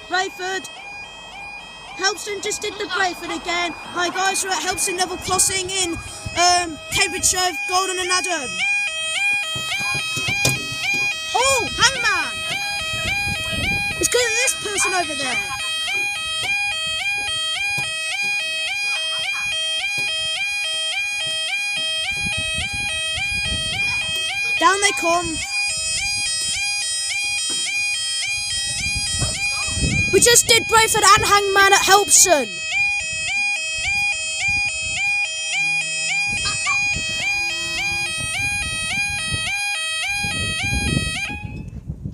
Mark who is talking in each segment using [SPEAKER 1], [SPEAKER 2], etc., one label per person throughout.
[SPEAKER 1] Brayford. Helpston just did the Brayford again. Hi guys, we're at Helpston level crossing in Cambridgeshire, Golden and Adam. Oh, hangman! It's because of this person over there. Down they come. We just did Brayford and hangman at Helpston.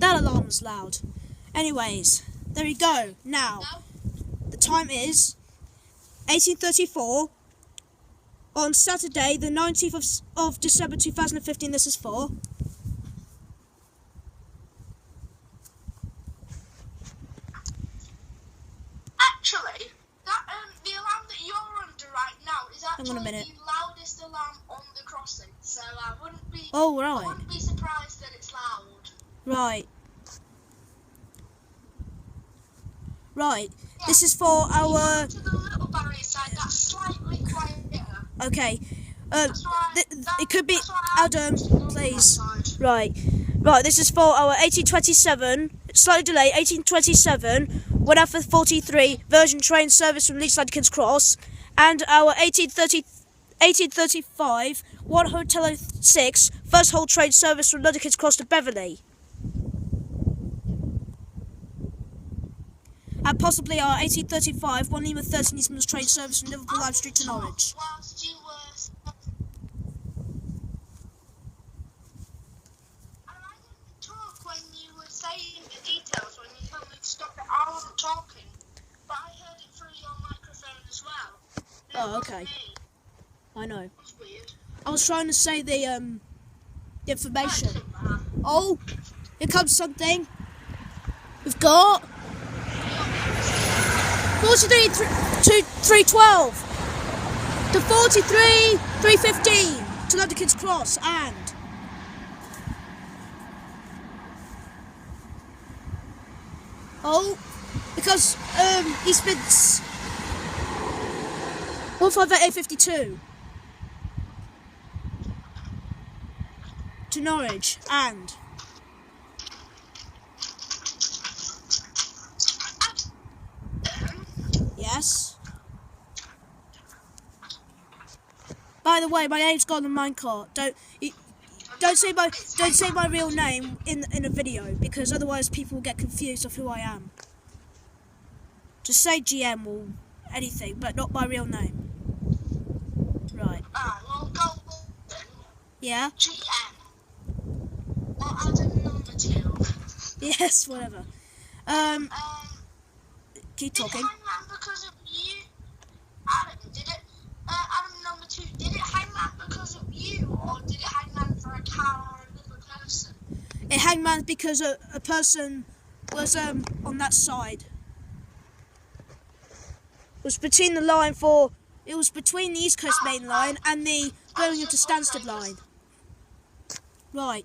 [SPEAKER 1] That alarm was loud. Anyways, there we go. Now, the time is 18:34 on Saturday, the 19th of December 2015. This is for.
[SPEAKER 2] Actually, the alarm that you're under right now is actually the loudest alarm on the crossing. So I wouldn't be.
[SPEAKER 1] Oh right.
[SPEAKER 2] I wouldn't be surprised that it's loud.
[SPEAKER 1] Right. Right. Yeah. This is for our.
[SPEAKER 2] To the little barrier side, that's slightly quieter.
[SPEAKER 1] Okay. It could be
[SPEAKER 2] Adam,
[SPEAKER 1] please. Right. Right. This is for our 1827. Slightly delayed. 1827. 1 hour 43 version train service from Leeds King's Cross, and our 1835 1 Hotel 6 first whole train service from King's Cross to Beverley. And possibly our 1835 1 Lima 13 Eastman's train service from Liverpool Live Street to Norwich.
[SPEAKER 2] Whilst you were... I didn't talk when you were saying the details, when you told me to stop it. I wasn't talking, but I heard it through your microphone as well.
[SPEAKER 1] Oh, okay. I know.
[SPEAKER 2] That's weird.
[SPEAKER 1] I was trying to say the information. Oh, here comes something. We've got 43 312 to 43 315 to London King's Cross, and because Eastman's 15852 to Norwich, and yes. By the way, my name's Golden Minecart. Don't say my real name in a video, because otherwise people will get confused of who I am. Just say GM or anything, but not my real name. Right.
[SPEAKER 2] Well, Golden.
[SPEAKER 1] Yeah.
[SPEAKER 2] GM. Or Adam number 2.
[SPEAKER 1] Yes, whatever. Keep talking.
[SPEAKER 2] Did it hangman because of you? Adam, did it? Adam number 2, did it hangman because of you, or did it hangman for a car or another person?
[SPEAKER 1] It hangman because a person was on that side. It was between the line for. It was between the East Coast Main Line and the Birmingham to Stansted line. Right.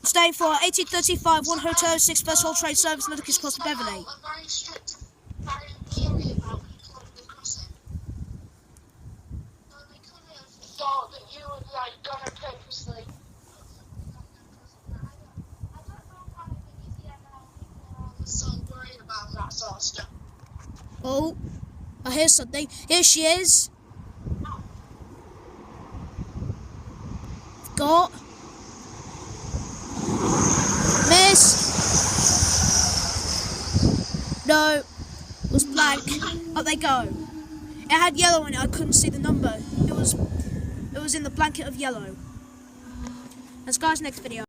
[SPEAKER 1] Staying for 1835 1 Hotel 6 first whole train service London King's Cross to Beverley.
[SPEAKER 2] Very strict, very leery about people on the crossing. So they could have thought that you were gonna purposely. I don't know why the EDML people are so worried about that sort of stuff.
[SPEAKER 1] Oh, I hear something. Here she is. Got. Miss. No. It was blank. Up they go. It had yellow in it. I couldn't see the number. It was in the blanket of yellow. That's guys, next video.